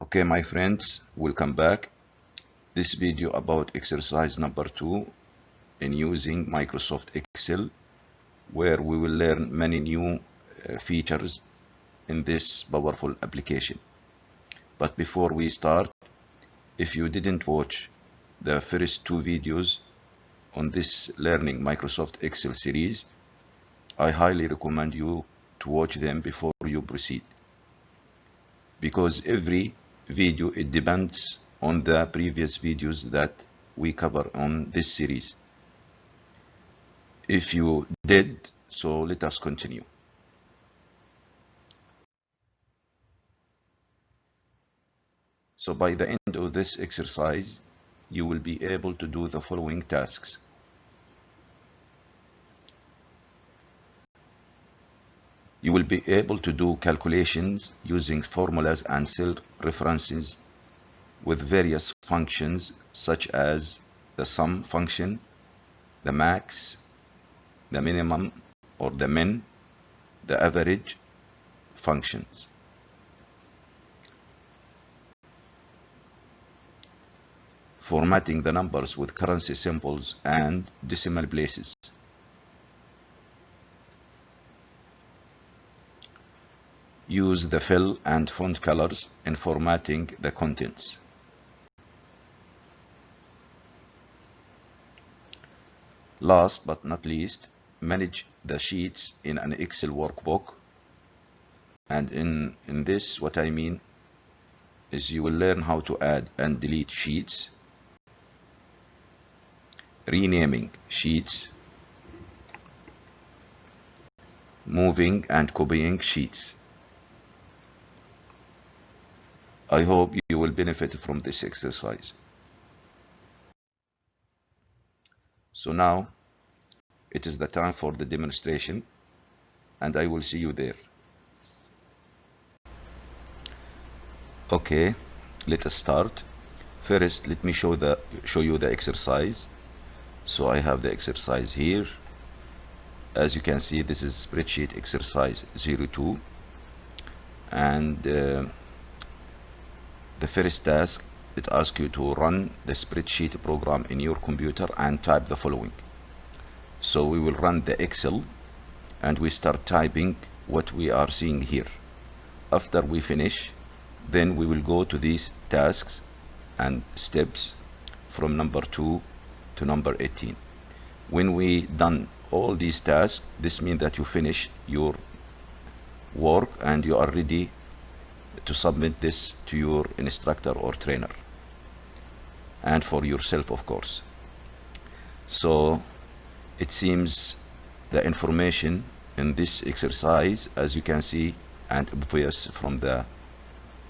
Okay, my friends, welcome back. This video about exercise number 2 in using Microsoft Excel, where we will learn many new features in this powerful application. But before we start, if you didn't watch the first 2 videos on this learning Microsoft Excel series, I highly recommend you to watch them before you proceed, because every video, it depends on the previous videos that we cover on this series. If you did, so let us continue. So by the end of this exercise, you will be able to do the following tasks. You will be able to do calculations using formulas and cell references with various functions such as the sum function, the max, the minimum or the min, the average functions. Formatting the numbers with currency symbols and decimal places. Use the fill and font colors in formatting the contents. Last but not least, manage the sheets in an Excel workbook. And in this, what I mean is you will learn how to add and delete sheets, renaming sheets, moving and copying sheets. I hope you will benefit from this exercise. So now it is the time for the demonstration, and I will see you there. Okay, let us start. First, let me show you the exercise. So I have the exercise here. As you can see, this is Spreadsheet Exercise 02, and the first task, it asks you to run the spreadsheet program in your computer and type the following. So we will run the Excel and we start typing what we are seeing here. After we finish, then we will go to these tasks and steps from number 2 to number 18. When we done all these tasks, this means that you finish your work and you are ready to submit this to your instructor or trainer, and for yourself, of course. So it seems the information in this exercise, as you can see and obvious from the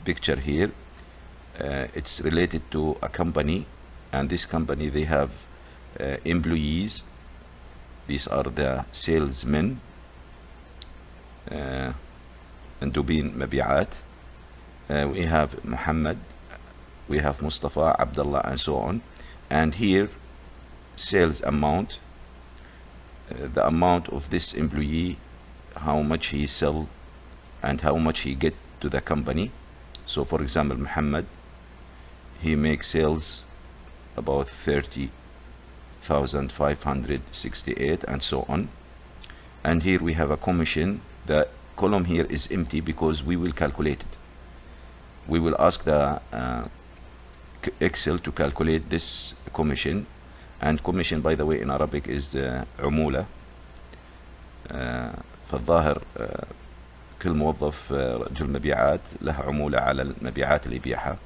picture here, it's related to a company, and this company, they have employees. These are the salesmen, مندوبين مبيعات. We have Muhammad, we have Mustafa, Abdullah, and so on. And here, sales amount, the amount of this employee, how much he sell and how much he get to the company. So for example, Muhammad, he makes sales about 30,568 and so on. And here we have a commission. The column here is empty because we will calculate it. We will ask the Excel to calculate this commission, and commission, by the way, in Arabic is عمولة. فالظاهر كل موظف رجل مبيعات له عمولة على المبيعات اللي يبيعها.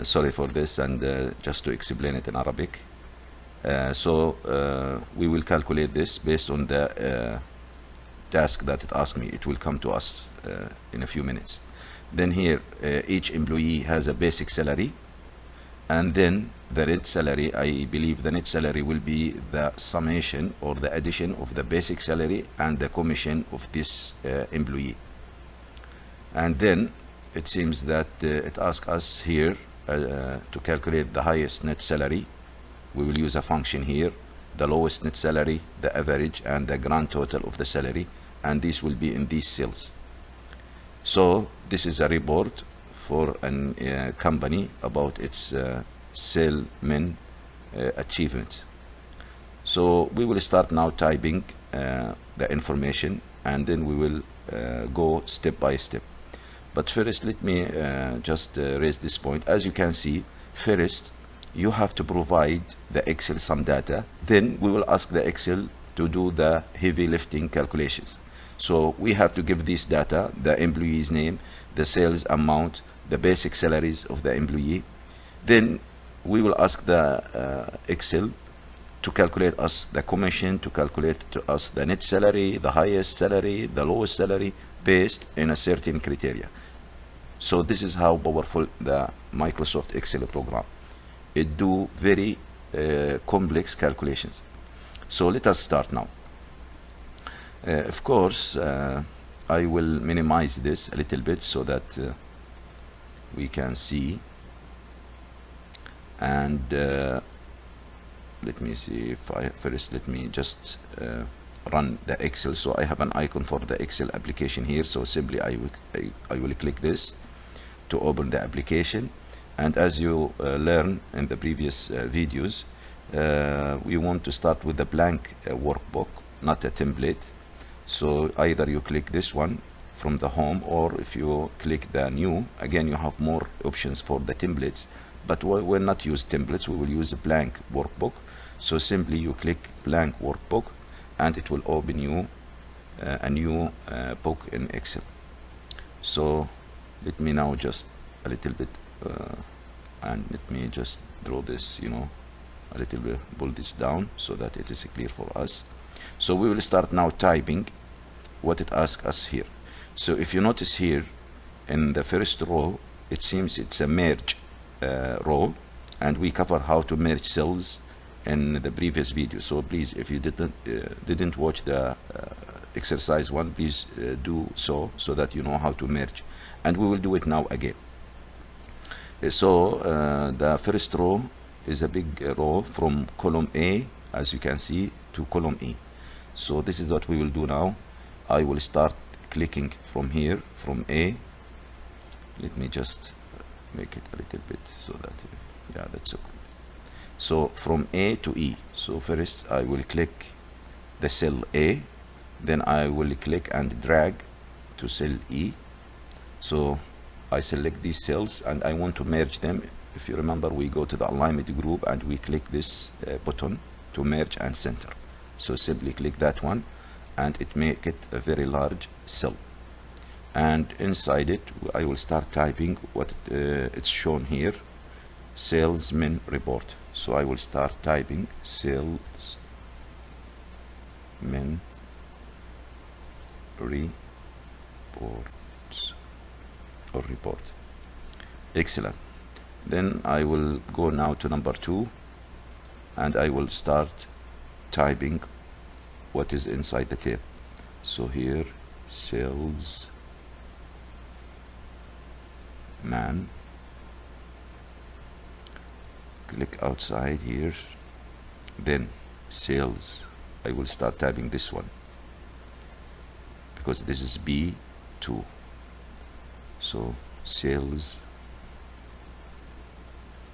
Sorry for this, and just to explain it in Arabic. So we will calculate this based on the task that it asked me. It will come to us in a few minutes. Then here, each employee has a basic salary, and then the net salary, I believe the net salary will be the summation or the addition of the basic salary and the commission of this employee. And then it seems that it asks us here to calculate the highest net salary. We will use a function here, the lowest net salary, the average, and the grand total of the salary, and these will be in these cells. So this is a report for a company about its salesmen achievements. So we will start now typing the information, and then we will go step by step. But first, let me just raise this point. As you can see, first you have to provide the Excel some data. Then we will ask the Excel to do the heavy lifting calculations. So we have to give this data: the employee's name, the sales amount, the basic salaries of the employee. Then we will ask the Excel to calculate us the commission, to calculate to us the net salary, the highest salary, the lowest salary, based in a certain criteria. So this is how powerful the Microsoft Excel program. It do very complex calculations. So let us start now. Of course, I will minimize this a little bit so that we can see. And let me see if first let me just run the Excel. So I have an icon for the Excel application here. So simply I will click this to open the application. And as you learned in the previous videos, we want to start with the blank workbook, not a template. So either you click this one from the home, or if you click the new, again you have more options for the templates, but we will not use templates, we will use a blank workbook. So simply you click blank workbook, and it will open you a new book in Excel. So let me now just a little bit and let me just draw this, a little bit, pull this down so that it is clear for us. So we will start now typing what it asks us here. So if you notice here in the first row, it seems it's a merge row, and we cover how to merge cells in the previous video. So please, if you didn't watch the exercise one, please do so that you know how to merge, and we will do it now again. So the first row is a big row from column A, as you can see, to column E. So this is what we will do now. I will start clicking from here, from A. Let me just make it a little bit so that, yeah, that's okay. So from A to E. So first I will click the cell A, then I will click and drag to cell E. So I select these cells and I want to merge them. If you remember, we go to the alignment group and we click this button to merge and center. So simply click that one, and it make it a very large cell. And inside it, I will start typing what it's shown here, salesman report. So I will start typing salesman reports or report. Excellent. Then I will go now to number 2, and I will start typing what is inside the tab. So here, sales man, click outside here, then sales, I will start typing this one because this is B2. So sales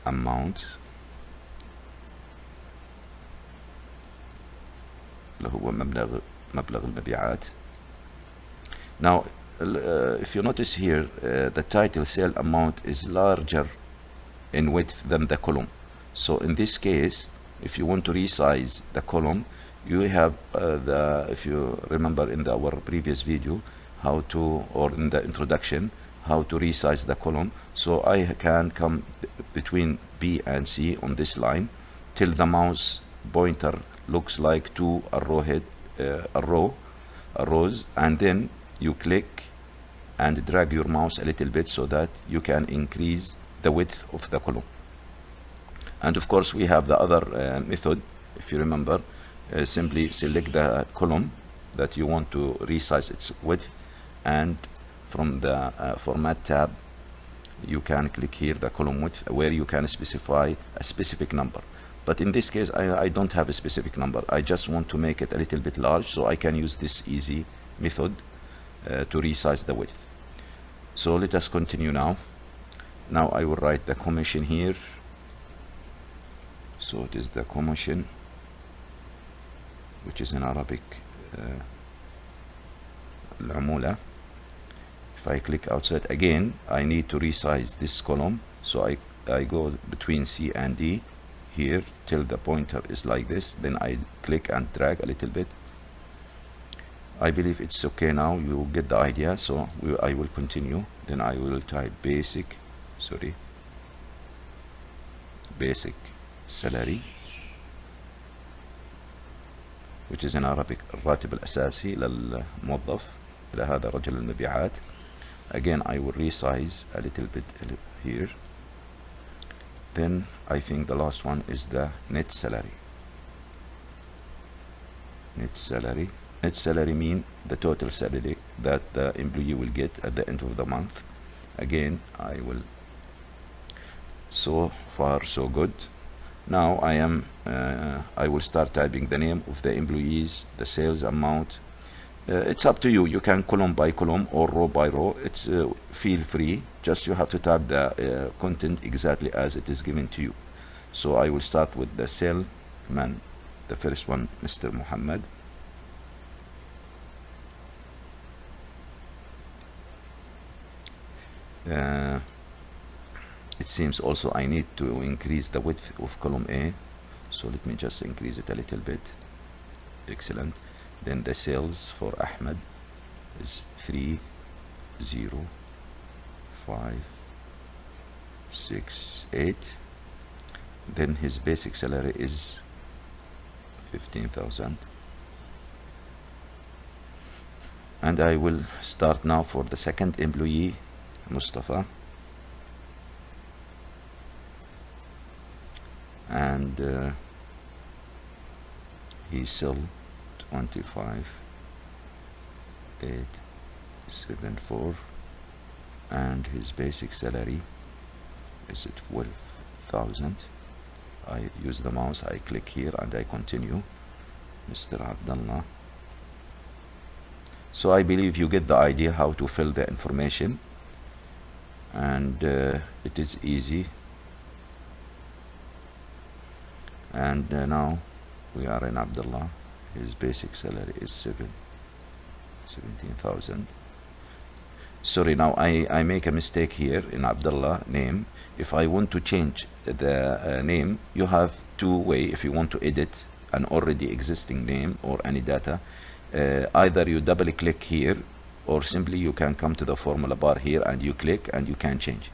amount اللي هو مبلغ المبيعات. Now if you notice here, the title sale amount is larger in width than the column. So in this case, if you want to resize the column, you have if you remember in our previous video how to, or in the introduction, how to resize the column. So I can come between B and C on this line till the mouse pointer looks like two rows, and then you click and drag your mouse a little bit so that you can increase the width of the column. And of course we have the other method. If you remember, simply select the column that you want to resize its width, and from the format tab you can click here the column width, where you can specify a specific number. But in this case I don't have a specific number, I just want to make it a little bit large, so I can use this easy method to resize the width. So let us continue now. Now I will write the commission here. So it is the commission, which is in Arabic العمولة. If I click outside again, I need to resize this column, so I go between C and D here till the pointer is like this, then I click and drag a little bit. I believe it's okay now, you get the idea. So I will continue, then I will type basic salary, which is in Arabic الراتب الأساسي للموظف لهذا رجل المبيعات. Again I will resize a little bit here. Then I think the last one is the net salary. Net salary mean the total salary that the employee will get at the end of the month. Again I will, so far so good. Now I will start typing the name of the employees, the sales amount. It's up to you. You can column by column or row by row. It's feel free. Just you have to type the content exactly as it is given to you. So I will start with the salesman. The first one, Mr. Muhammad. It seems also I need to increase the width of column A, so let me just increase it a little bit. Excellent. Then the sales for Ahmed is 30568. Then his basic salary is 15,000. And I will start now for the second employee, Mustafa. And he sold 25,874, and his basic salary is 12,000. I use the mouse, I click here and I continue. Mr. Abdullah. So I believe you get the idea how to fill the information, and it is easy. And now we are in Abdullah. His basic salary is 17,000. Sorry, now I make a mistake here in Abdullah name. If I want to change the name, you have two ways. If you want to edit an already existing name or any data, either you double click here, or simply you can come to the formula bar here and you click and you can change.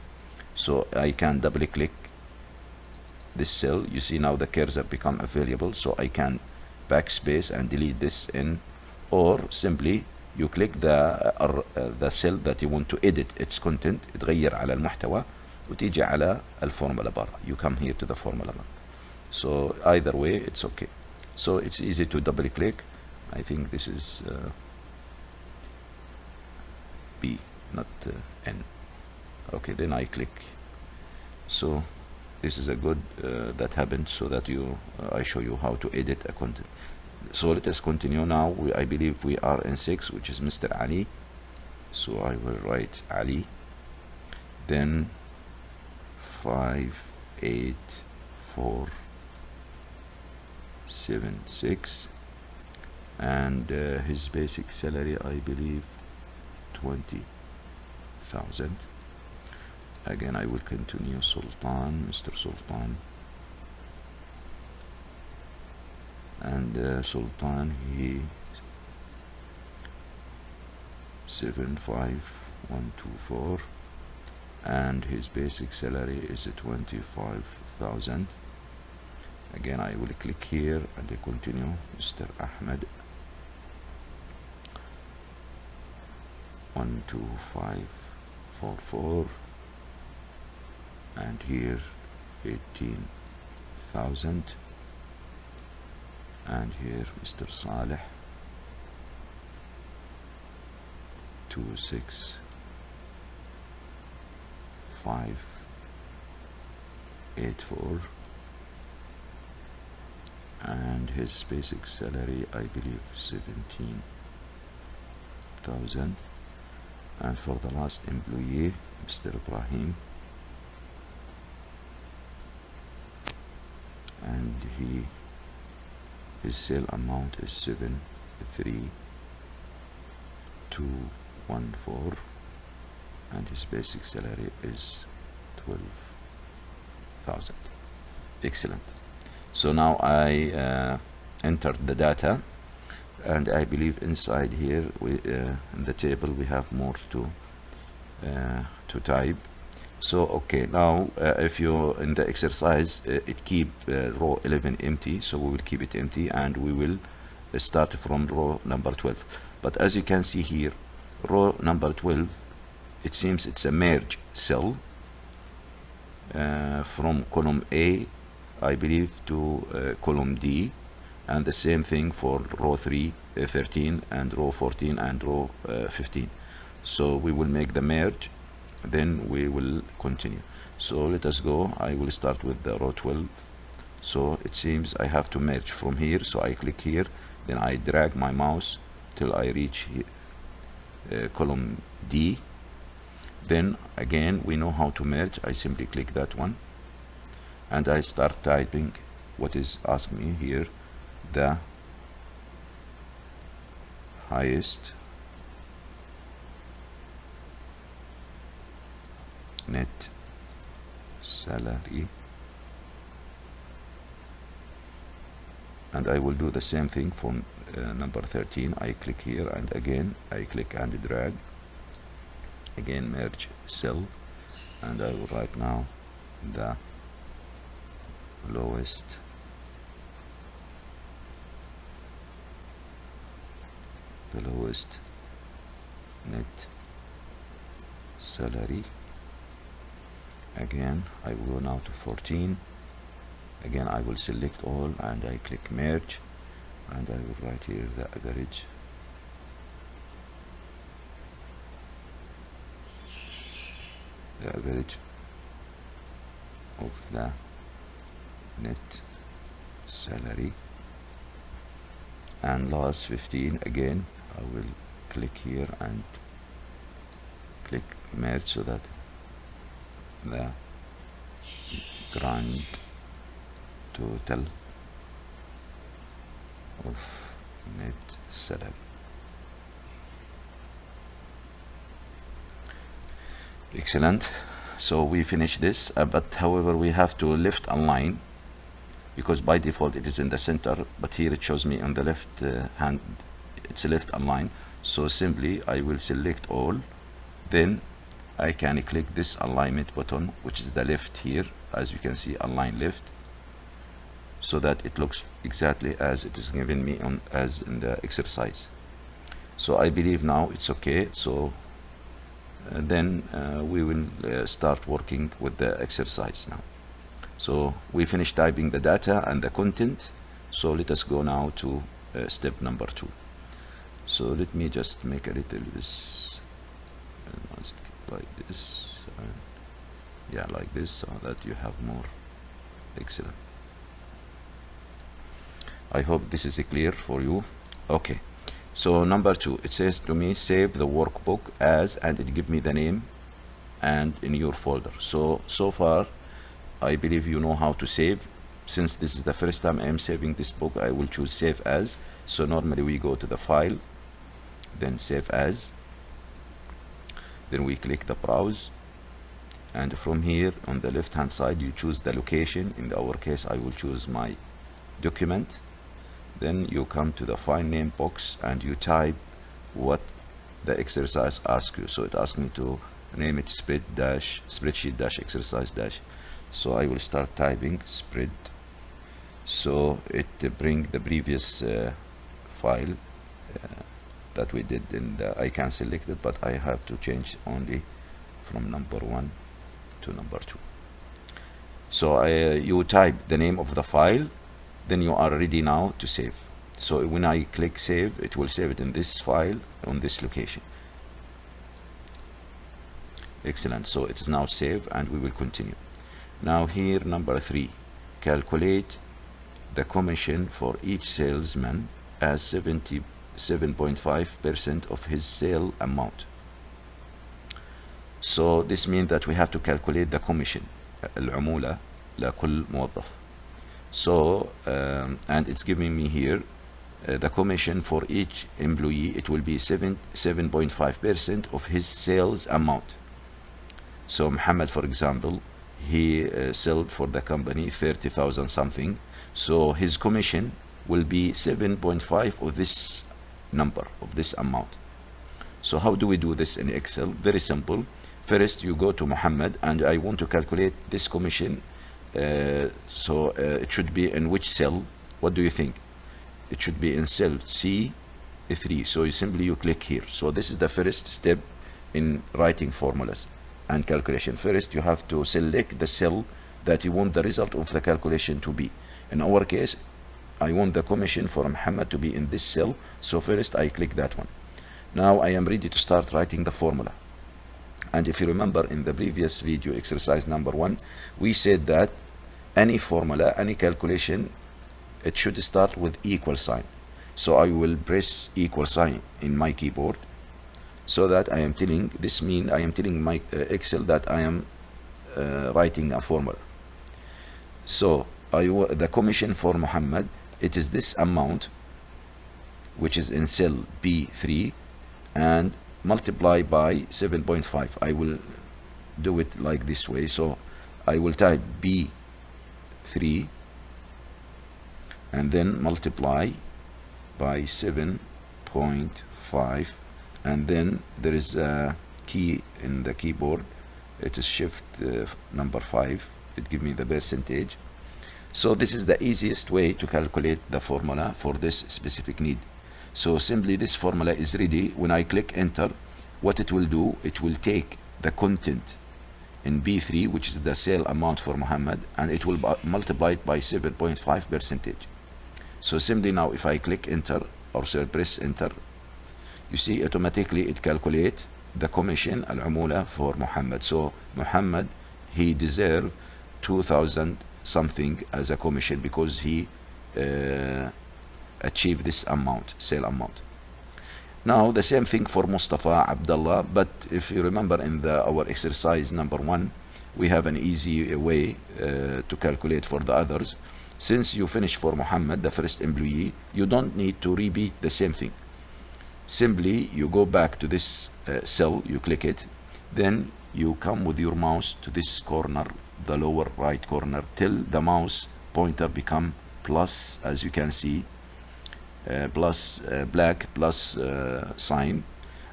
So I can double click this cell. You see now the cursor become available, so I can backspace and delete this in, or simply you click the cell that you want to edit its content, تغير على المحتوى وتيجي على الفورمولا bar. You come here to the formula bar. So either way it's okay. So it's easy to double click. I think this is B, not N. Okay, then I click. So this is a good that happened, so that I show you how to edit a content. So let us continue now. I believe we are in 6, which is Mr. Ali. So I will write Ali, then 58476, and his basic salary I believe 20,000. Again I will continue. Sultan, Mr. Sultan, and Sultan, he 75124, and his basic salary is 25,000. Again I will click here and I continue. Mr. Ahmed, 12544, and here 18,000, and here Mr. Saleh 26584, and his basic salary I believe 17,000. and for the last employee, Mr. Ibrahim, and his sale amount is 73214, and his basic salary is 12,000. Excellent. So now I entered the data, and I believe inside here in the table we have more to type. So okay, now if you in the exercise it keep row 11 empty, so we will keep it empty and we will start from row number 12. But as you can see here, row number 12, it seems it's a merge cell from column A, I believe, to column D, and the same thing for row 13 and row 14 and row 15. So we will make the merge, then we will continue. So let us go. I will start with the row 12. So it seems I have to merge from here, so I click here, then I drag my mouse till I reach here, column D. Then again we know how to merge. I simply click that one and I start typing what is asked me here, the highest net salary, and I will do the same thing for number 13. I click here and again I click and drag, again merge cell, and I will write now the lowest net salary. Again I will go now to 14. Again I will select all and I click merge, and I will write here the average of the net salary, and last 15. Again I will click here and click merge, so that the grand total of net salary. Excellent. So we finish this, but however we have to left align, because by default it is in the center, but here it shows me on the left hand it's left align. So simply I will select all, then I can click this alignment button, which is the left here, as you can see, align left, so that it looks exactly as it is given me on as in the exercise. So I believe now it's okay. So then we will start working with the exercise now. So we finished typing the data and the content, so let us go now to step number 2. So let me just make a little this like this, yeah, like this, so that you have more. Excellent. I hope this is clear for you. Okay, so number 2, it says to me save the workbook as, and it give me the name and in your folder. So far I believe you know how to save. Since this is the first time I am saving this book, I will choose save as. So normally we go to the file, then save as, then we click the browse, and from here on the left hand side you choose the location. In our case I will choose my document. Then you come to the file name box and you type what the exercise asks you. So it asks me to name it spreadsheet exercise. So I will start typing spread. So it bring the previous file that we did in the, I can select it, but I have to change only from number 1 to number 2. So you type the name of the file, then you are ready now to save. So when I click save, it will save it in this file on this location. Excellent. So it is now saved, and we will continue. Now here number 3, calculate the commission for each salesman as 77.5% of his sale amount. So this means that we have to calculate the commission العمولة لكل موظف. So and it's giving me here the commission for each employee. It will be 7.5% of his sales amount. So Muhammad, for example, he sold for the company 30,000 something, so his commission will be 7.5 of this number, of this amount. So how do we do this in Excel? Very simple. First you go to Muhammad, and I want to calculate this commission, so it should be in which cell? What do you think? It should be in cell C3. So you click here. So this is the first step in writing formulas and calculation. First you have to select the cell that you want the result of the calculation to be. In our case, I want the commission for Muhammad to be in this cell, so first I click that one. Now I am ready to start writing the formula. And if you remember in the previous video, exercise number 1, we said that any formula, any calculation, it should start with equal sign. So I will press equal sign in my keyboard, so that I am telling, this means I am telling my Excel that I am writing a formula. So the commission for Muhammad, it is this amount, which is in cell B3, and multiply by 7.5. I will do it like this way. So I will type B3 and then multiply by 7.5, and then there is a key in the keyboard, it is shift number 5, it gives me the percentage. So this is the easiest way to calculate the formula for this specific need. So simply this formula is ready. When I click enter, what it will do, it will take the content in B3, which is the sale amount for Muhammad, and it will multiply it by 7.5%. So simply now if I click enter or press enter, you see automatically it calculates the commission العمولة for Muhammad. So Muhammad, he deserved 2,000 something as a commission because he achieved this amount, sale amount. Now the same thing for Mustafa, Abdullah, but if you remember in our exercise number 1, we have an easy way to calculate for the others. Since you finish for Muhammad, the first employee, you don't need to repeat the same thing. Simply you go back to this cell, you click it, then you come with your mouse to this corner, the lower right corner, till the mouse pointer become plus, as you can see, plus black plus sign,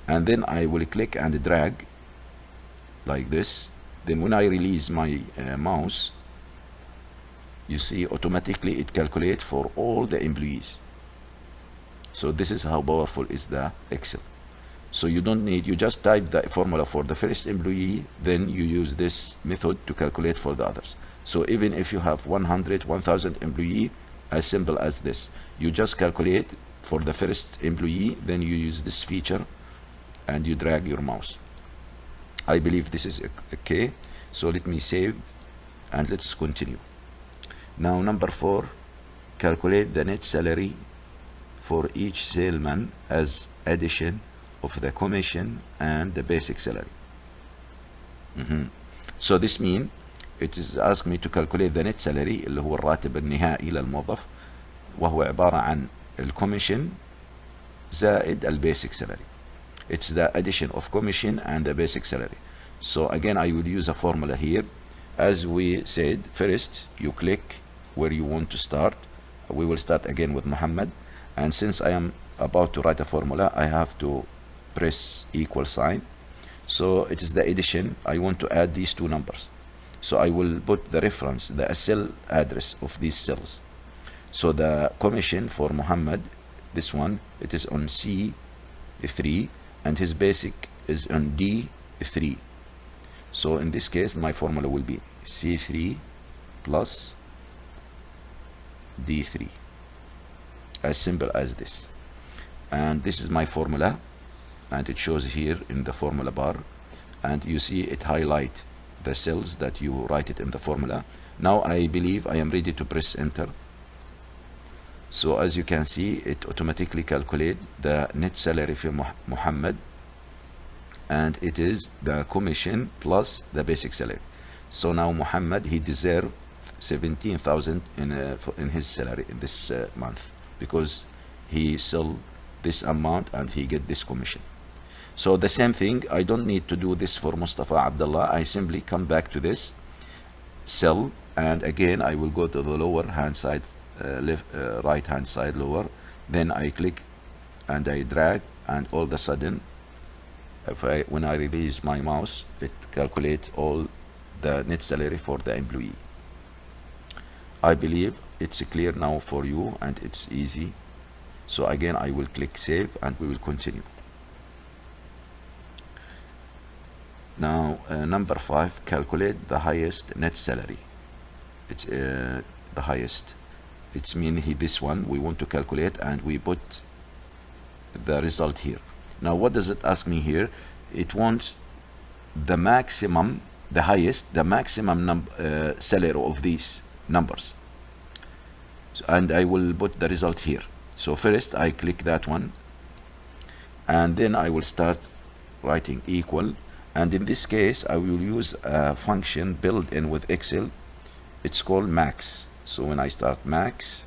and then I will click and drag like this. Then when I release my mouse, you see automatically it calculates for all the employees. So this is how powerful is the Excel. So you don't need, you just type the formula for the first employee, then you use this method to calculate for the others. So even if you have 100, 1000 employee, as simple as this, you just calculate for the first employee, then you use this feature and you drag your mouse. I believe this is okay. So let me save and let's continue. Now number 4, calculate the net salary for each salesman as addition of the commission and the basic salary. So this means it is asked me to calculate the net salary اللي هو الراتب النهائي للموظف، وهو عبارة عن الكوميشن زائد البيسك salary. It's the addition of commission and the basic salary. So again I will use a formula here. As we said, first you click where you want to start. We will start again with Muhammad, and since I am about to write a formula, I have to press equal sign. So it is the addition. I want to add these two numbers, so I will put the reference, the cell address of these cells. So the commission for Muhammad, this one, it is on C3 and his basic is on D3. So in this case my formula will be C3 plus D3, as simple as this. And this is my formula, and it shows here in the formula bar, and you see it highlight the cells that you write it in the formula. Now I believe I am ready to press enter. So as you can see, it automatically calculate the net salary for Muhammad and it is the commission plus the basic salary. So now Muhammad, he deserved 17,000 in his salary in this month, because he sold this amount and he get this commission. So the same thing, I don't need to do this for Mustafa Abdullah. I simply come back to this cell, and again I will go to the lower hand side, right hand side lower, then I click and I drag, and all of a sudden, when I release my mouse, it calculates all the net salary for the employee. I believe it's clear now for you and it's easy. So again I will click save and we will continue. Now number 5, calculate the highest net salary. It's the highest. It's mean this one we want to calculate, and we put the result here. Now what does it ask me here? It wants the maximum, the highest, the maximum salary of these numbers. So, and I will put the result here. So first I click that one, and then I will start writing equal, and in this case I will use a function built in with Excel. It's called max. So when I start max,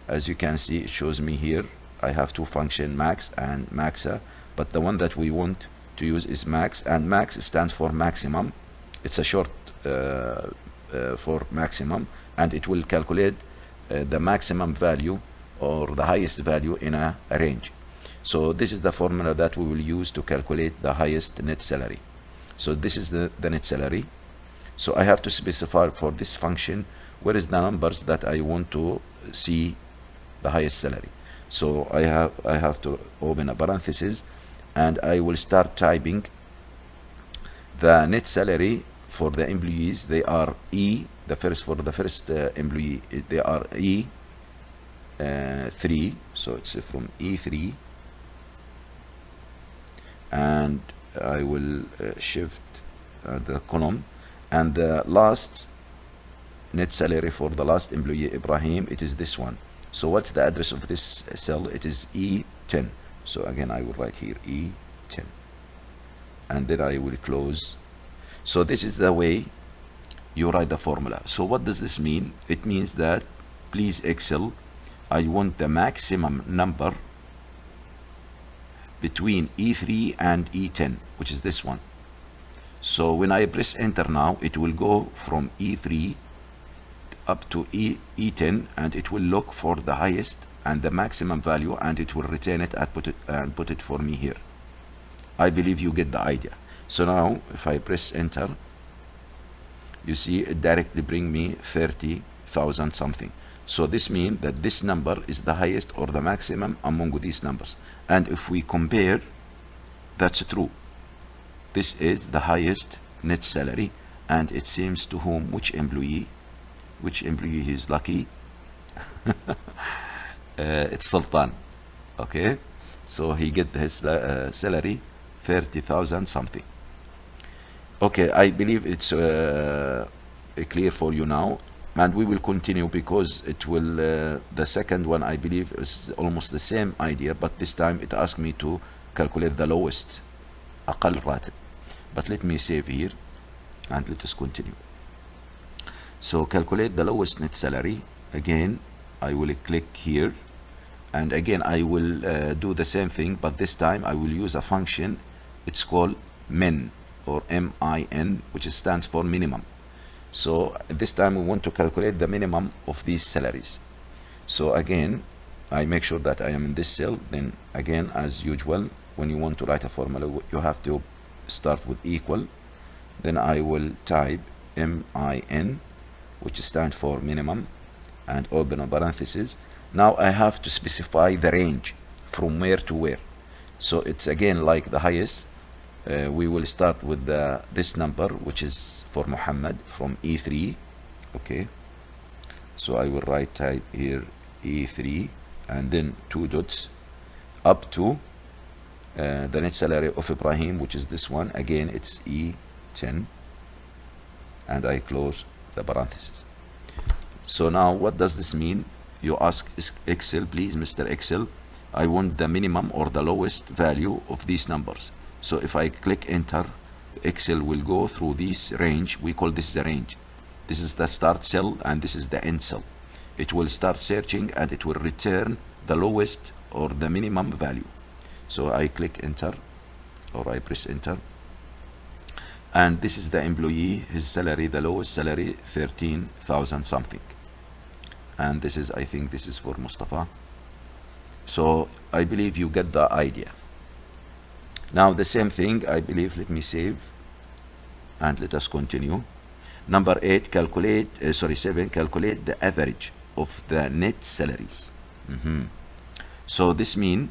as you can see, it shows me here I have two functions, max and maxa, but the one that we want to use is max, and max stands for maximum. It's a short for maximum, and it will calculate the maximum value or the highest value in a range. So this is the formula that we will use to calculate the highest net salary. So this is the net salary. So I have to specify for this function where is the numbers that I want to see the highest salary. So I have to open a parenthesis, and I will start typing the net salary for the employees. They are E, for the first employee, they are E3, so it's from E3, and I will shift the column, and the last net salary for the last employee, Ibrahim, it is this one. So what's the address of this cell? It is E10. So again I will write here E10, and then I will close. So this is the way you write the formula. So what does this mean? It means that, please Excel, I want the maximum number between E3 and E10, which is this one. So when I press enter now, it will go from E3 up to E10, and it will look for the highest and the maximum value, and it will return it and put it for me here. I believe you get the idea. So now if I press enter, you see it directly bring me 30,000 something. So this means that this number is the highest or the maximum among these numbers, and if we compare, that's true. This is the highest net salary, and it seems to whom, which employee is lucky. It's Sultan. Okay, so he get his salary 30,000 something. Okay, I believe it's clear for you now, and we will continue because it will the second one I believe is almost the same idea, but this time it asked me to calculate the lowest, أقل راتب. But let me save here and let us continue. So calculate the lowest net salary. Again I will click here, and again I will do the same thing, but this time I will use a function. It's called min, or MIN, which stands for minimum. So this time we want to calculate the minimum of these salaries. So again I make sure that I am in this cell. Then again, as usual, when you want to write a formula, you have to start with equal. Then I will type MIN, which stands for minimum, and open a parenthesis. Now I have to specify the range from where to where. So it's again like the highest. We will start with this number, which is for Muhammad, from E3. Okay, so I will type here E3, and then 2 dots up to the net salary of Ibrahim, which is this one. Again it's E10, and I close the parenthesis. So now what does this mean? You ask Excel, please Mr. Excel, I want the minimum or the lowest value of these numbers. So if I click enter, Excel will go through this range. We call this the range. This is the start cell and this is the end cell. It will start searching and it will return the lowest or the minimum value. So I click enter, or I press enter, and this is the employee, his salary, the lowest salary 13,000 something, and this is, I think this is for Mustafa. So I believe you get the idea. Now the same thing, I believe, let me save and let us continue. Number 8, calculate, 7, calculate the average of the net salaries. So this means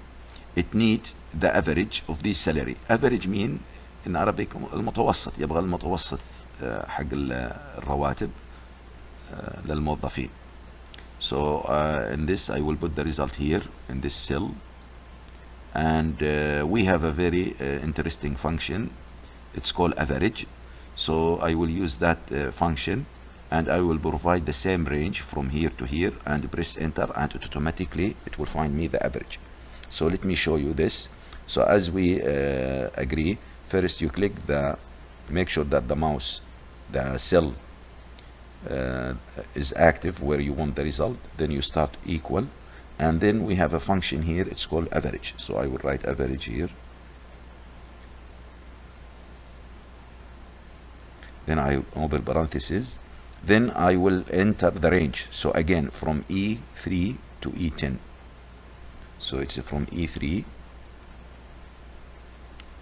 it needs the average of this salary. Average mean in Arabic المتوسط، يبغى المتوسط حق الرواتب للموظفين. So in this I will put the result here in this cell, and we have a very interesting function. It's called average. So I will use that function, and I will provide the same range from here to here and press enter, and automatically it will find me the average. So let me show you this. So as we agree, first you click make sure that the mouse, the cell is active where you want the result. Then you start equal, and then we have a function here, it's called average. So I will write average here. Then I open parentheses. Then I will enter the range. So again, from E3 to E10. So it's from E3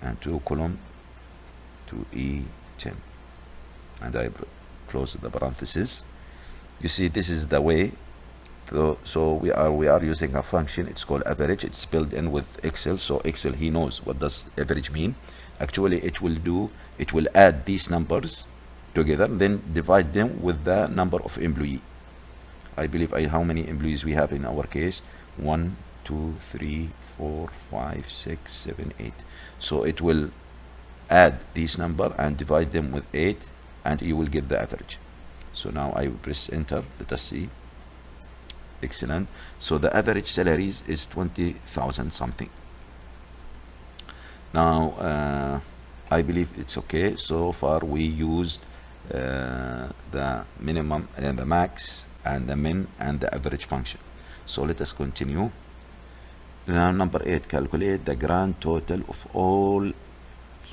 and 2 column to E10, and I close the parentheses. You see, this is the way. So we are using a function. It's called average. It's built in with Excel. So Excel, he knows what does average mean. Actually, it will add these numbers together, then divide them with the number of employee. I believe how many employees we have in our case? 1, 2, 3, 4, 5, 6, 7, 8. So it will add this number and divide them with 8, and you will get the average. So now I will press enter. Let us see. Excellent. So the average salaries is 20,000 something. Now I believe it's okay. So far we used the minimum and the max and the min and the average function. So let us continue. Now number 8, calculate the grand total of all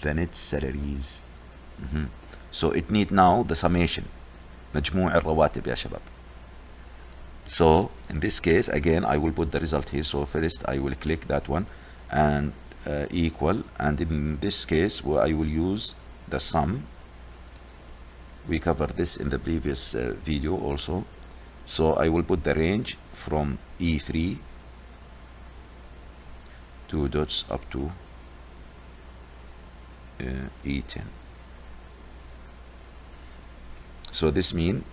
the net salaries. So it need now the summation, مجموع الرواتب يا شباب. So in this case, again, I will put the result here. So first I will click that one and equal, and in this case where I will use the sum. We covered this in the previous video also. So I will put the range from E3 2 dots up to E10. So this mean,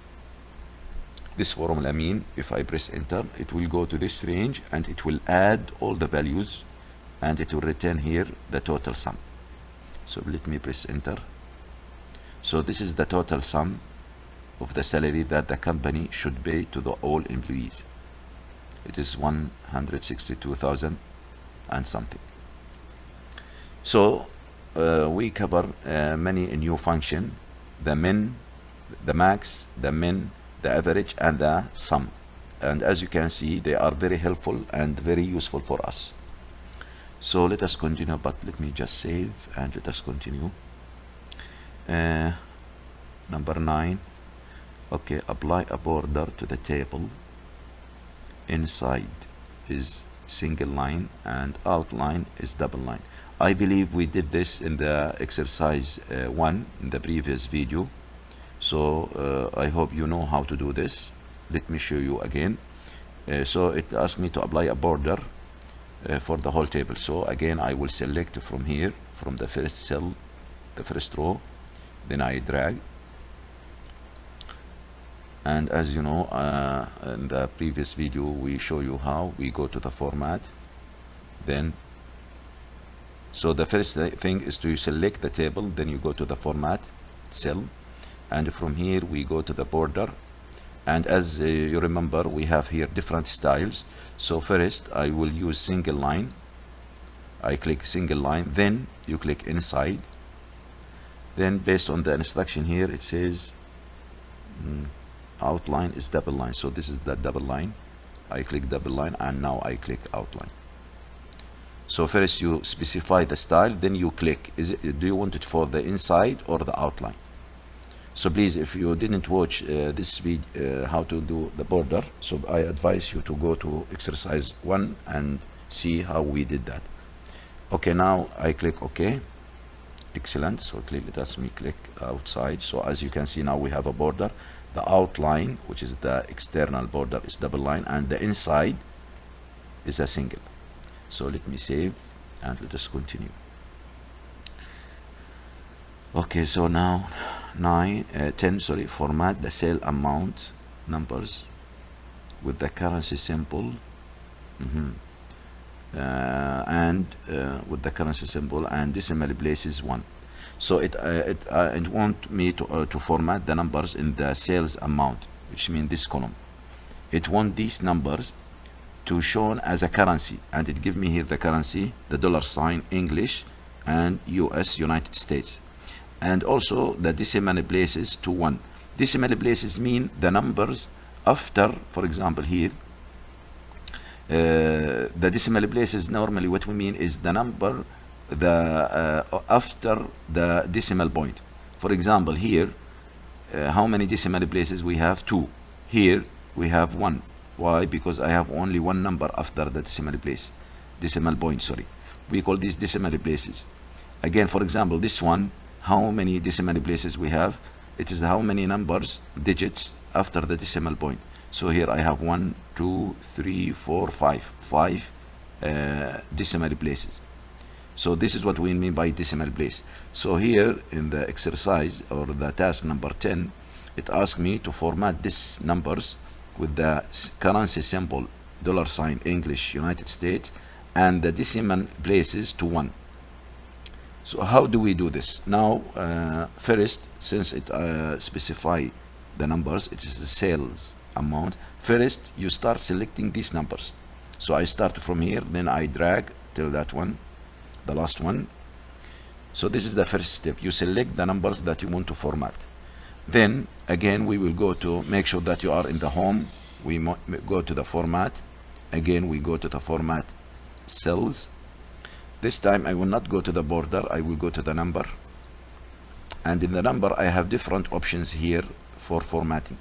this formula mean, if I press enter, it will go to this range and it will add all the values, and it will return here the total sum. So let me press enter. So this is the total sum of the salary that the company should pay to the all employees. It is 162,000 and something. So we cover many new function: the min, the max, the min, the average, and the sum. And as you can see, they are very helpful and very useful for us. So let us continue, but let me just save and let us continue. Number 9. Okay, apply a border to the table. Inside is single line and outline is double line. I believe we did this in the exercise 1 in the previous video. So I hope you know how to do this. Let me show you again. So it asked me to apply a border for the whole table. So again, I will select from here, from the first cell, the first row, then I drag. And as you know, in the previous video we show you how we go to the format. Then so the first thing is to select the table, then you go to the format cell, and from here we go to the border. And as you remember, we have here different styles. So first I will use single line, I click single line, then you click inside. Then based on the instruction here, it says outline is double line, so this is the double line. I click double line, and now I click outline. So first you specify the style, then you click, do you want it for the inside or the outline? So please, if you didn't watch this video how to do the border, so I advise you to go to exercise 1 and see how we did that. Okay, now I click OK. Excellent. So let me click outside. So as you can see, now we have a border. The outline, which is the external border, is double line, and the inside is a single. So let me save and let us continue. Okay, so now 10, format the cell amount numbers with the currency symbol, and with the currency symbol and decimal places 1. So it want me to format the numbers in the sales amount, which means this column. It want these numbers to shown as a currency, and it give me here the currency, the $ English and US, United States, and also the decimal places to 1. Decimal places mean the numbers after, for example here, the decimal places, normally what we mean is the number after the decimal point. For example here, how many decimal places we have? 2. Here we have 1. Why? Because I have only one number after the decimal point. We call these decimal places. Again, for example, this one, how many decimal places we have? It is how many numbers, digits after the decimal point. So here I have 1, 2, 3, 4, 5 decimal places. So this is what we mean by decimal place. So here in the exercise or the task number 10, it asks me to format these numbers with the currency symbol $ English, United States, and the decimal places to 1. So how do we do this? Now, first, since it specify the numbers, it is the sales amount. First, you start selecting these numbers. So I start from here, then I drag till that one, the last one. So this is the first step. You select the numbers that you want to format. Then again, we will go to make sure that you are in the home. We go to the format. Again, we go to the format cells. This time I will not go to the border, I will go to the number. And in the number, I have different options here for formatting.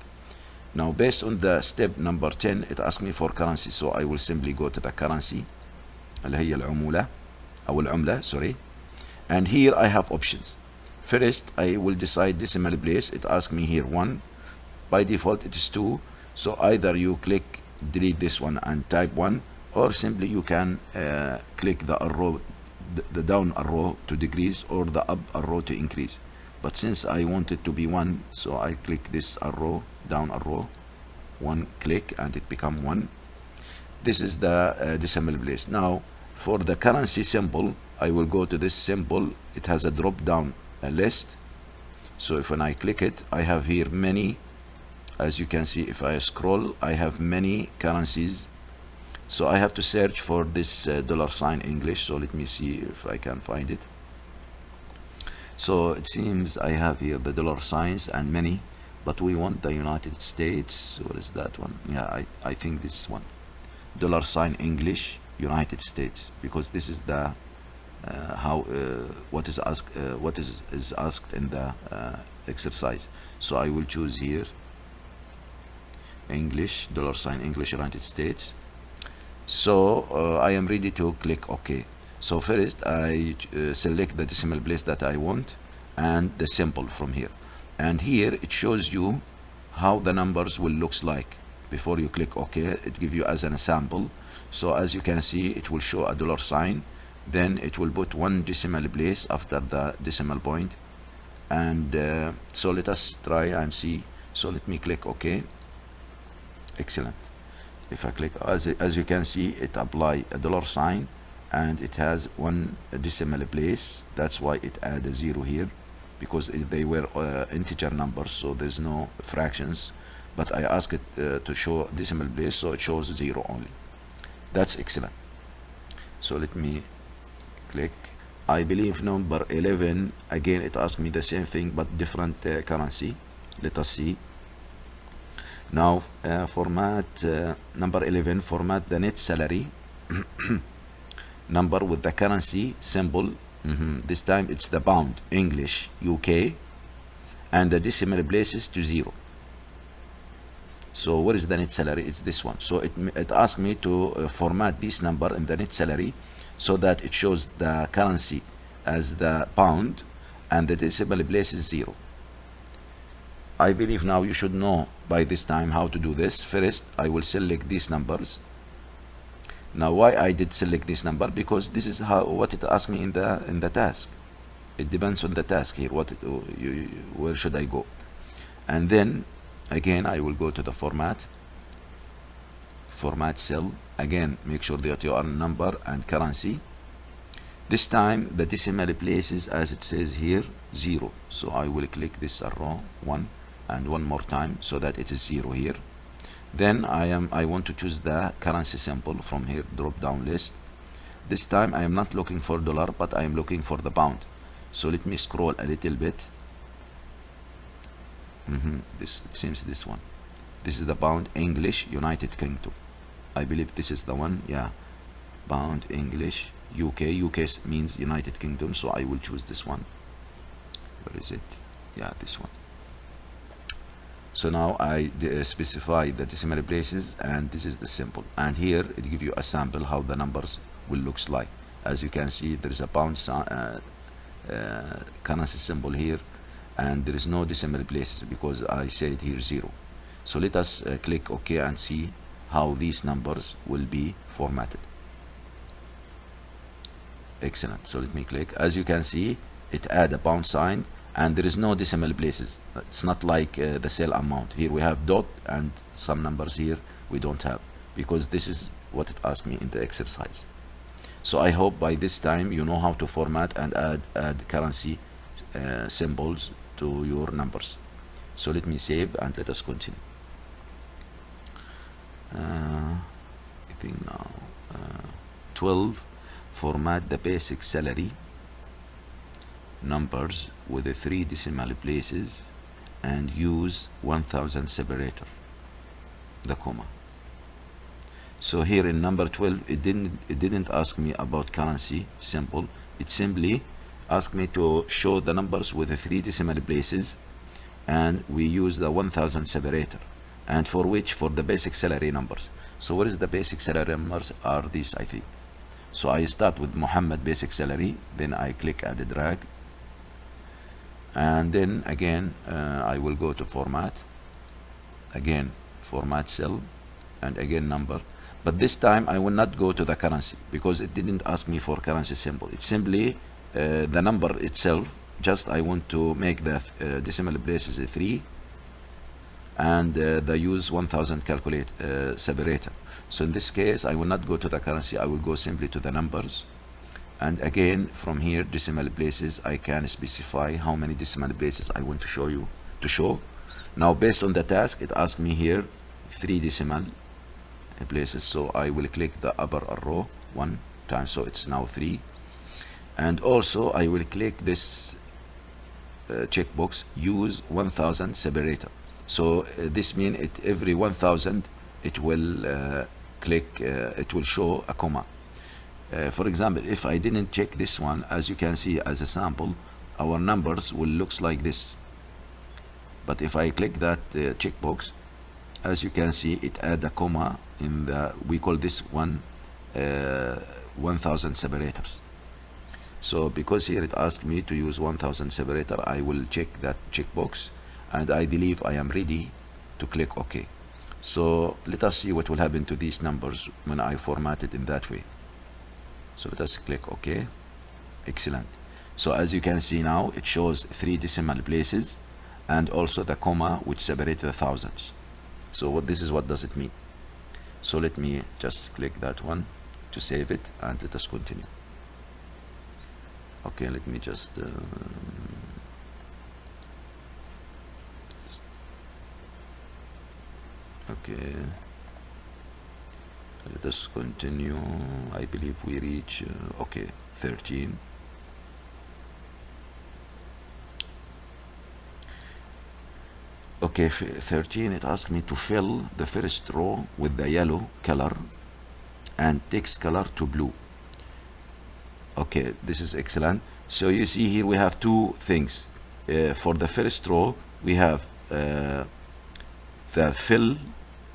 Now, based on the step number 10, it asks me for currency. So I will simply go to the currency, اللي هي العمولة أو العملة, sorry. And here I have options. First, I will decide decimal place. It asks me here 1. By default, it is 2. So either you click delete this one and type 1, or simply you can click the arrow, the down arrow to decrease, or the up arrow to increase. But since I want it to be 1, so I click this arrow, down arrow, 1 click, and it become 1. This is the decimal place. Now, for the currency symbol, I will go to this symbol. It has a drop down list. So if when I click it, I have here many. As you can see, if I scroll, I have many currencies. So I have to search for this $ English. So let me see if I can find it. So it seems I have here the $ and many, but we want the United States. What is that one? Yeah, I think this one, $ English, United States, because this is the what is asked in the exercise. So I will choose here English, $ English, United States. So I am ready to click OK. So first I select the decimal place that I want and the symbol from here. And here it shows you how the numbers will looks like. Before you click OK, it gives you as an sample. So as you can see, it will show a $, then it will put 1 decimal place after the decimal point. And so let us try and see. So let me click OK. Excellent. If I click, as you can see, it apply a $, and it has 1 decimal place. That's why it add a 0 here, because they were integer numbers, so there's no fractions. But I ask it to show decimal place, so it shows 0 only. That's excellent. So let me click. I believe number 11, again it asked me the same thing but different currency. Let us see. Now format number 11, format the net salary number with the currency symbol. This time it's the pound, English, UK, and the decimal places to 0. So what is the net salary? It's this one. So it asked me to format this number in the net salary so that it shows the currency as the pound and the decimal place is 0. I believe now you should know by this time how to do this. First, I will select these numbers. Now, why I did select this number? Because this is what it asked me in the task. It depends on the task here. Where should I go? And then again, I will go to the format cell. Again, make sure that you are number and currency. This time the decimal places, as it says here, 0. So I will click this arrow 1 and one more time so that it is 0 here. Then I want to choose the currency symbol from here, drop down list. This time I am not looking for dollar, but I am looking for the pound. So let me scroll a little bit. This seems this one. This is the pound, English, United Kingdom. I believe this is the one. Yeah, pound, English, UK. UK means United Kingdom, so I will choose this one. Where is it? Yeah, this one. So now I specify the decimal places, and this is the symbol. And here it gives you a sample how the numbers will looks like. As you can see, there is a pound currency symbol here, and there is no decimal places because I said here 0. So let us click OK and see how these numbers will be formatted. Excellent. So let me click. As you can see, it add a pound sign and there is no decimal places. It's not like the sale amount. Here we have dot and some numbers here we don't have, because this is what it asked me in the exercise. So I hope by this time you know how to format and add currency symbols to your numbers. So let me save and let us continue. I think now 12, format the basic salary numbers with the 3 decimal places and use 1000 separator, the comma. So here in number 12 it didn't ask me about currency symbol. It simply asked me to show the numbers with the 3 decimal places, and we use the 1000 separator, and for the basic salary numbers. So what is the basic salary numbers? Are these, I think. So I start with Muhammad basic salary, then I click add a drag, and then again I will go to format, again format cell, and again number. But this time I will not go to the currency because it didn't ask me for currency symbol. It's simply the number itself. Just I want to make the decimal places 3 and the use 1000 calculate separator. So in this case I will not go to the currency, I will go simply to the numbers, and again from here decimal places I can specify how many decimal places I want to show. Now based on the task it asked me here 3 decimal places, so I will click the upper arrow 1 time, so it's now 3, and also I will click this checkbox use 1000 separator. So this means every 1000 it will it will show a comma. For example, if I didn't check this one, as you can see as a sample, our numbers will looks like this. But if I click that checkbox, as you can see, it add a comma in the, we call this one 1000 separators. So because here it asked me to use 1000 separator, I will check that checkbox, and I believe I am ready to click OK. So let us see what will happen to these numbers when I format it in that way. So let us click OK. Excellent. So as you can see now, it shows 3 decimal places and also the comma which separates the thousands. So this is what does it mean. So let me just click that one to save it, and let us continue. Okay, let me just okay, Let us continue. I believe we reach okay, 13. Okay, 13, it asked me to fill the first row with the yellow color and text color to blue. Okay, this is excellent. So you see here we have two things. For the first row, we have the fill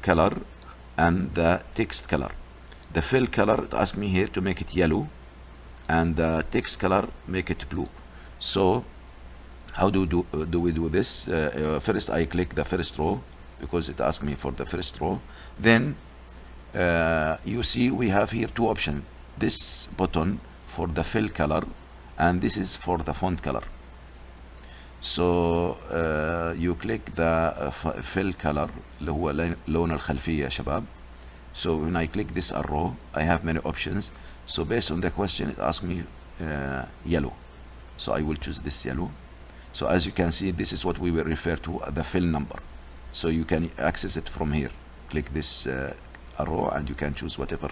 color and the text color. The fill color, it asks me here to make it yellow, and the text color make it blue. So how do we do this? First I click the first row because it asks me for the first row. Then you see we have here two options. This button for the fill color and this is for the font color. So you click the fill color اللي هو لون الخلفية يا شباب. So when I click this arrow, I have many options. So based on the question, it asks me yellow. So I will choose this yellow. So as you can see, this is what we will refer to the fill number. So you can access it from here. Click this arrow and you can choose whatever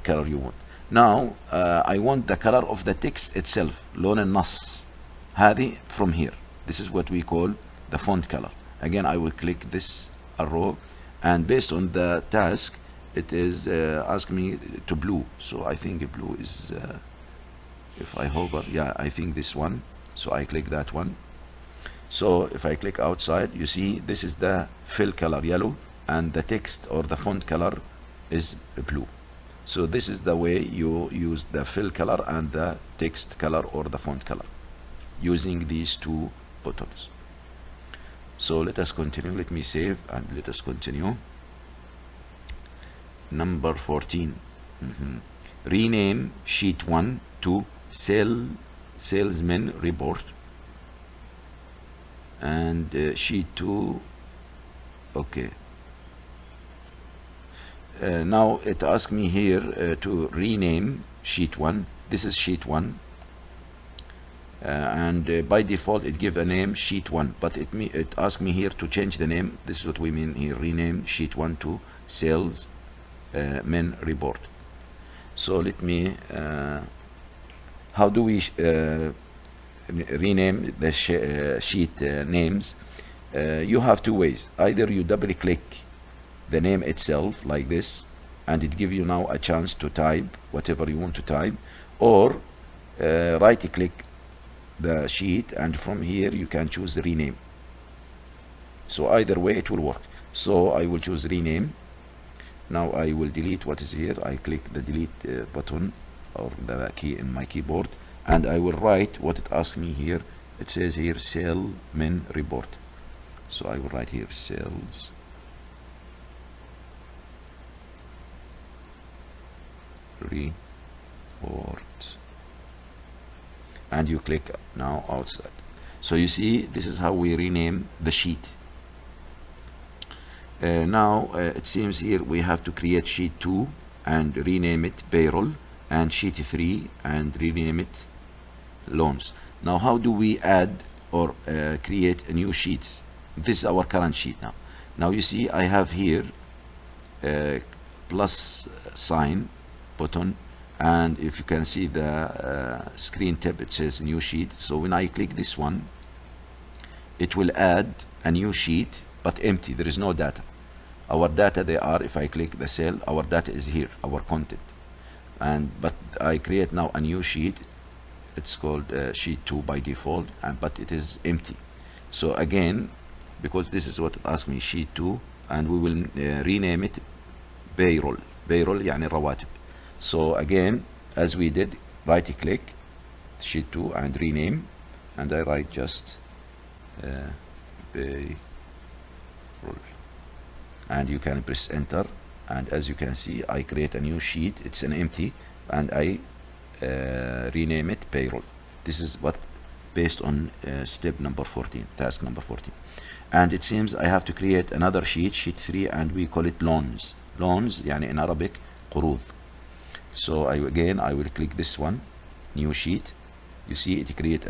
color you want. Now I want the color of the text itself, لون النص هذه, from here. This is what we call the font color. Again, I will click this arrow, and based on the task, it is asking me to blue. So I think blue is, if I hover, yeah, I think this one. So I click that one. So if I click outside, you see this is the fill color yellow, and the text or the font color is blue. So this is the way you use the fill color and the text color or the font color using these two buttons. So let us continue. Let me save and let us continue. Number 14. Rename sheet 1 to salesman report, and sheet 2. Okay. Now it asks me here to rename sheet 1. This is sheet 1. And by default it give a name sheet 1, but it asks me here to change the name. This is what we mean here, rename sheet 1 to sales men report. So let me how do we rename the sheet names? You have two ways. Either you double click the name itself like this, and it gives you now a chance to type whatever you want to type, or right click the sheet, and from here you can choose rename. So either way it will work. So I will choose rename. Now I will delete what is here. I click the delete button or the key in my keyboard, and I will write what it asks me here. It says here salesman report. So I will write here sales report, and you click now outside. So you see this is how we rename the sheet. Now it seems here we have to create sheet 2 and rename it payroll, and sheet 3 and rename it loans. Now how do we add or create a new sheet? This is our current sheet now. Now you see I have here plus sign button, and if you can see the screen tab, it says new sheet. So when I click this one, it will add a new sheet but empty. There is no data. Our data, they are, if I click the cell, our data is here, our content. But I create now a new sheet. It's called sheet 2 by default, but it is empty. So again, because this is what it asked me, sheet 2, and we will rename it payroll. Payroll يعني رواتب. So again, as we did, right click sheet 2 and rename, and I write just payroll, and you can press enter, and as you can see I create a new sheet. It's an empty, and I rename it payroll. This is what based on step number 14, task number 14. And it seems I have to create another sheet, sheet 3, and we call it loans. Loans يعني in Arabic قروض. So I will click this one, new sheet. You see it create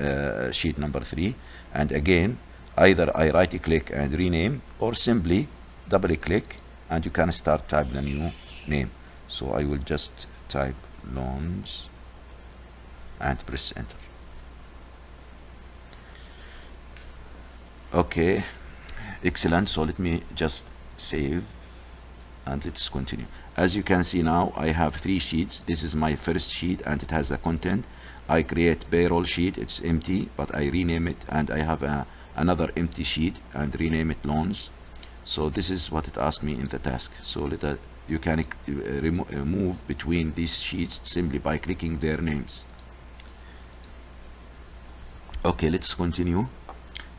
sheet number 3, and again either I right click and rename, or simply double click and you can start type the new name. So I will just type loans and press enter. Okay, excellent. So let me just save and let's continue. As you can see now, I have 3 sheets. This is my first sheet and it has a content. I create payroll sheet, it's empty, but I rename it, and I have another empty sheet and rename it loans. So this is what it asked me in the task. So you can move between these sheets simply by clicking their names. Okay, let's continue.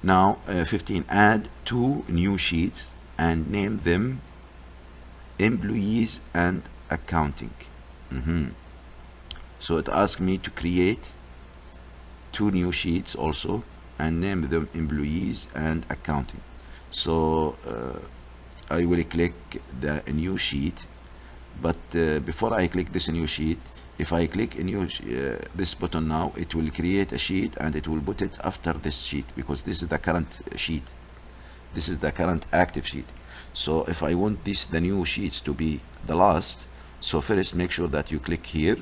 Now 15, add 2 new sheets and name them employees and accounting. So it asked me to create 2 new sheets also and name them employees and accounting. So I will click the new sheet, but before I click this new sheet, if I click this button now, it will create a sheet and it will put it after this sheet, because this is the current sheet. This is the current active sheet. So if I want the new sheets to be the last, so first make sure that you click here,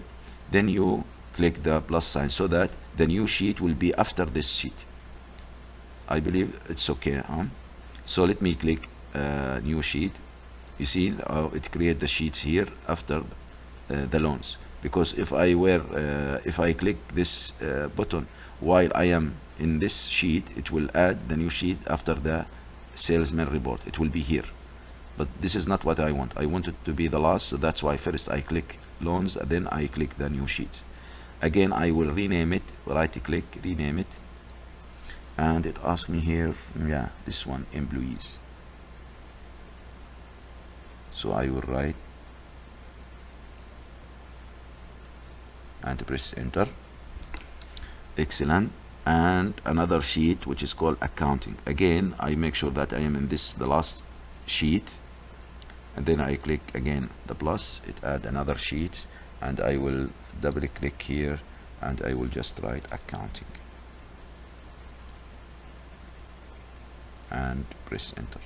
then you click the plus sign so that the new sheet will be after this sheet. I believe it's okay, huh? So let me click new sheet. You see it create the sheets here after the loans, because if I click this button while I am in this sheet, it will add the new sheet after the salesman report. It will be here, but this is not what I want. I want it to be the last, so that's why first I click loans, then I click the new sheets. Again, I will rename it, right click, rename it, and it asks me here, yeah, this one, employees. So I will write and press enter. Excellent. And another sheet which is called accounting. Again, I make sure that I am in the last sheet, and then I click again the plus, it add another sheet, and I will double click here and I will just write accounting and press enter.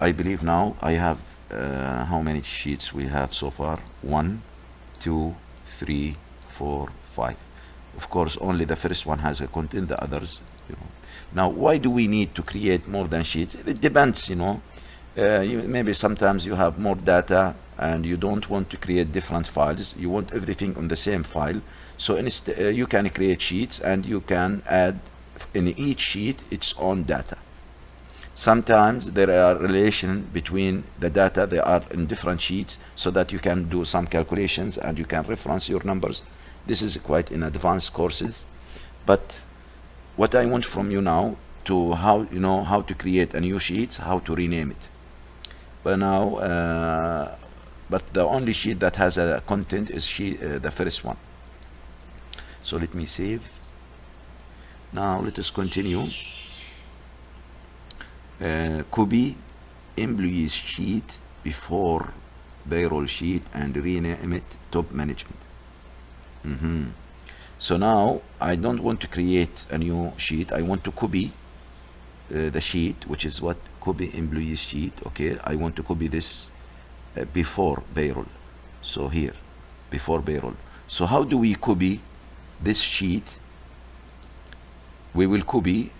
I believe now I have how many sheets we have so far? 1, 2, 3, 4, 5. Of course, only the first one has a content, the others, Now, why do we need to create more than sheets? It depends, maybe sometimes you have more data and you don't want to create different files. You want everything on the same file. So instead, you can create sheets and you can add in each sheet its own data. Sometimes there are relations between the data, they are in different sheets, so that you can do some calculations and you can reference your numbers. This is quite in advanced courses, but what I want from you now to how to create a new sheet, how to rename it. But now, but the only sheet that has a content is the first one. So let me save. Now let us continue. Copy employees sheet before payroll sheet and rename it top management. So now I don't want to create a new sheet. I want to copy the sheet, which is what copy employees sheet. Okay, I want to copy this before payroll. So here, before payroll. So how do we copy this sheet? We will copy,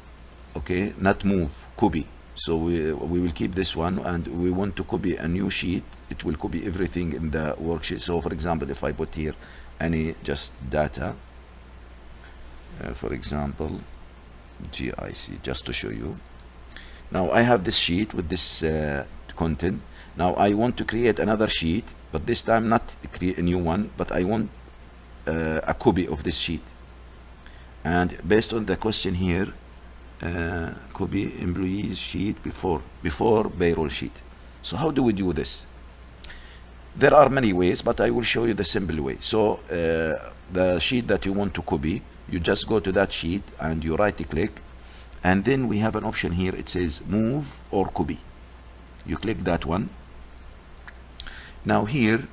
okay, not move, copy. So we will keep this one, and we want to copy a new sheet. It will copy everything in the worksheet. So for example, if I put here any just data, for example GIC, just to show you. Now I have this sheet with this content. Now I want to create another sheet, but this time not create a new one, but I want a copy of this sheet. And based on the question here, copy employees sheet before payroll sheet. So how do we do this? There are many ways, but I will show you the simple way. So the sheet that you want to copy, you just go to that sheet and you right click, and then we have an option here. It says move or copy. You click that one. Now here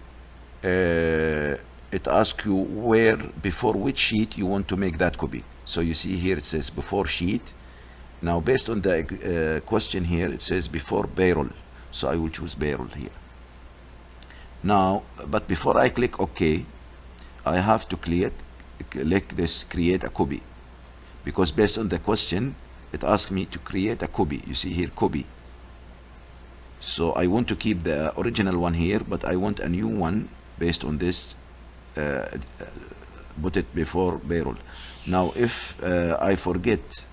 it asks you before which sheet you want to make that copy. So you see here it says before sheet. Now based on the question here, it says before payroll. So I will choose payroll here. Now, but before I click OK, I have to click this create a copy, because based on the question it asked me to create a copy. You see here copy. So I want to keep the original one here, but I want a new one based on this, put it before payroll. Now if I forget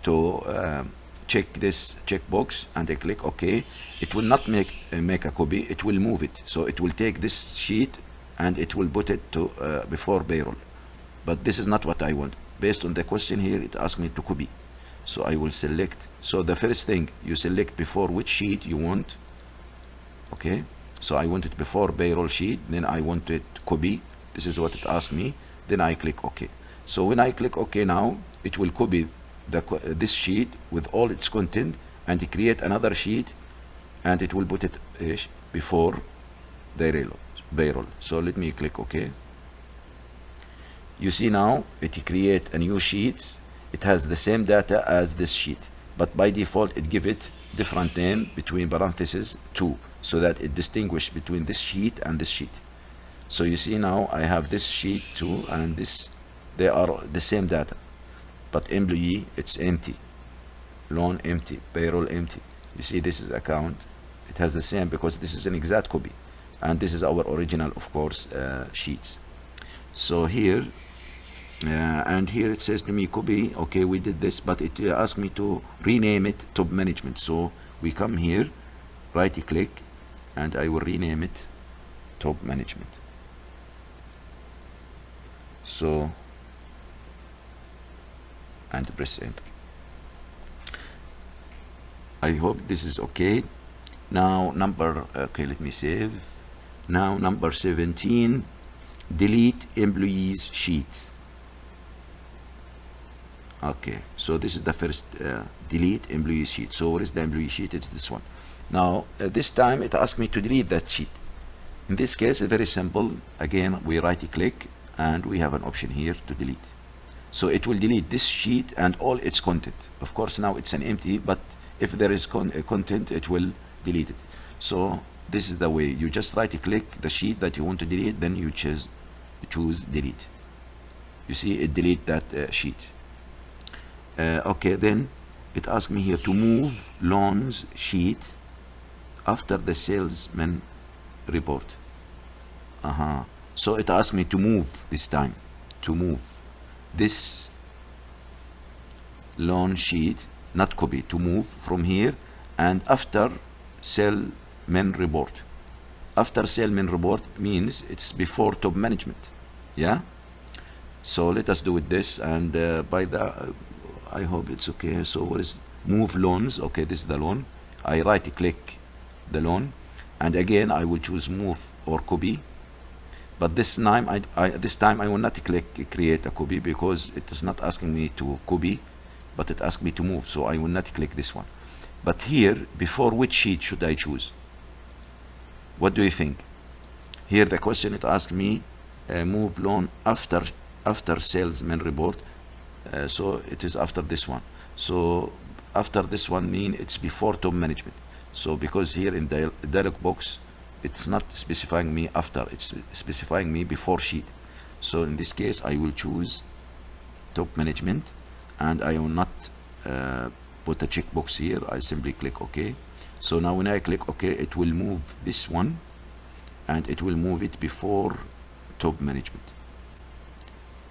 to check this checkbox and I click OK, it will not make a copy, it will move it. So it will take this sheet and it will put it to before payroll. But this is not what I want. Based on the question here, it asks me to copy. So I will select. So the first thing you select before which sheet you want. Okay. So I want it before payroll sheet. Then I want it copy. This is what it asked me. Then I click OK. So when I click OK now, it will copy this sheet with all its content and create another sheet, and it will put it before the payroll. So let me click OK. You see now it create a new sheet. It has the same data as this sheet, but by default it give it different name between parentheses 2, so that it distinguish between this sheet and this sheet. So you see now I have this sheet 2 and this, they are the same data, but employee it's empty, loan empty, payroll empty. You see this is account, it has the same because this is an exact copy, and this is our original, of course, sheets. So here and here it says to me copy. Okay, we did this, but it asked me to rename it top management. So we come here, right click, and I will rename it top management. So, and press enter. I hope this is okay. Now number, okay, let me save. Now number 17, delete employees sheet. Okay, so this is the first delete employee sheet. So what is the employee sheet? It's this one. Now this time it asked me to delete that sheet. In this case it's very simple. Again, we right click and we have an option here to delete. So it will delete this sheet and all its content. Of course now it's an empty, but if there is content it will delete it. So this is the way. You just right click the sheet that you want to delete, then you choose delete. You see it delete that sheet. Okay, then it asked me here to move loans sheet after the salesman report. So it asked me to move this time, to move this loan sheet, not copy, to move from here and after salesman report. After salesman report means it's before top management. Yeah. So let us do with this, and by the I hope it's okay. So what is move loans? Okay, this is the loan. I right click the loan, and again I will choose move or copy. But this time I will not click create a copy because it is not asking me to copy, but it asked me to move. So I will not click this one. But here, before which sheet should I choose? What do you think? Here the question, it asked me move loan after salesman report. So it is after this one. So after this one mean it's before top management. So because here in the dialog box it's not specifying me after, it's specifying me before sheet. So in this case I will choose top management, and I will not put a checkbox here. I simply click OK. So now when I click OK, it will move this one and it will move it before top management.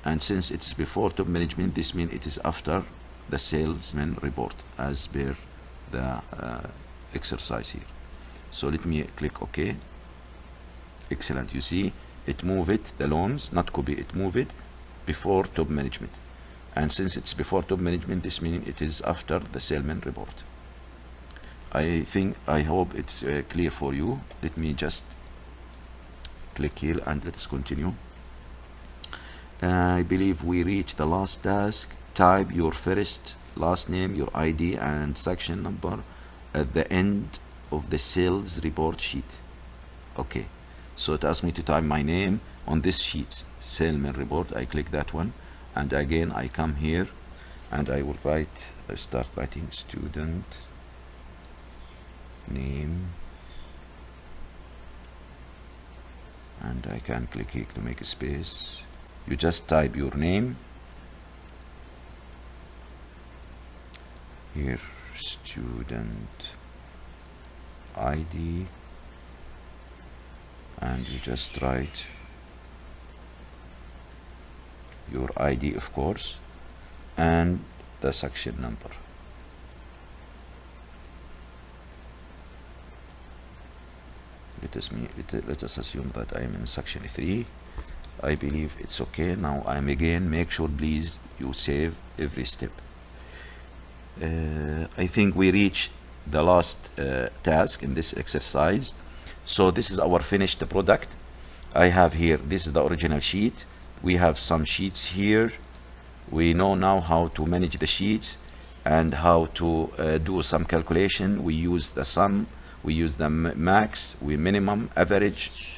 And since it's before top management, this means it is after the salesman report as per the exercise here. So let me click OK. Excellent. You see it move it, the loans, not copy, it move it before top management. And since it's before top management, this means it is after the salesman report. I hope it's clear for you. Let me just click here and let's continue. I believe we reached the last task. Type your first, last name, your ID and section number at the end of the sales report sheet. Okay, so it asks me to type my name on this sheet, salesman report. I click that one, and again I come here and I will start writing student name and I can click here to make a space. You just type your name here, student ID, and you just write your ID, of course, and the section number. Let us assume that I am in section 3. I believe it's okay. Now I'm again, make sure please you save every step. I think we reached the last task in this exercise. So this is our finished product. I have here, this is the original sheet. We have some sheets here. We know now how to manage the sheets and how to do some calculation. We use the sum, we use the max, we minimum, average,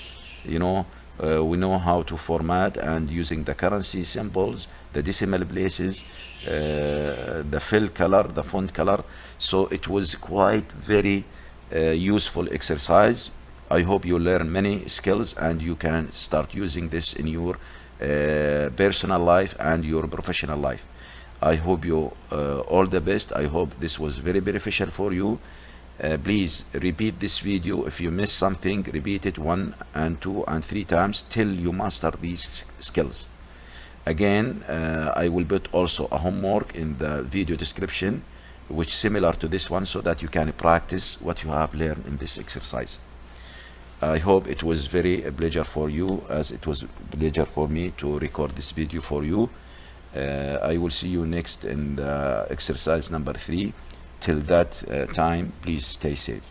you know. We know how to format and using the currency symbols, the decimal places, the fill color, the font color. So it was quite very useful exercise. I hope you learn many skills and you can start using this in your personal life and your professional life. I hope you all the best. I hope this was very beneficial for you. Please repeat this video. If you miss something, repeat it 1 and 2 and 3 times till you master these skills. Again, I will put also a homework in the video description which is similar to this one, so that you can practice what you have learned in this exercise. I hope it was a pleasure for you, as it was a pleasure for me to record this video for you. I will see you next in the exercise number 3. Till that time, please stay safe.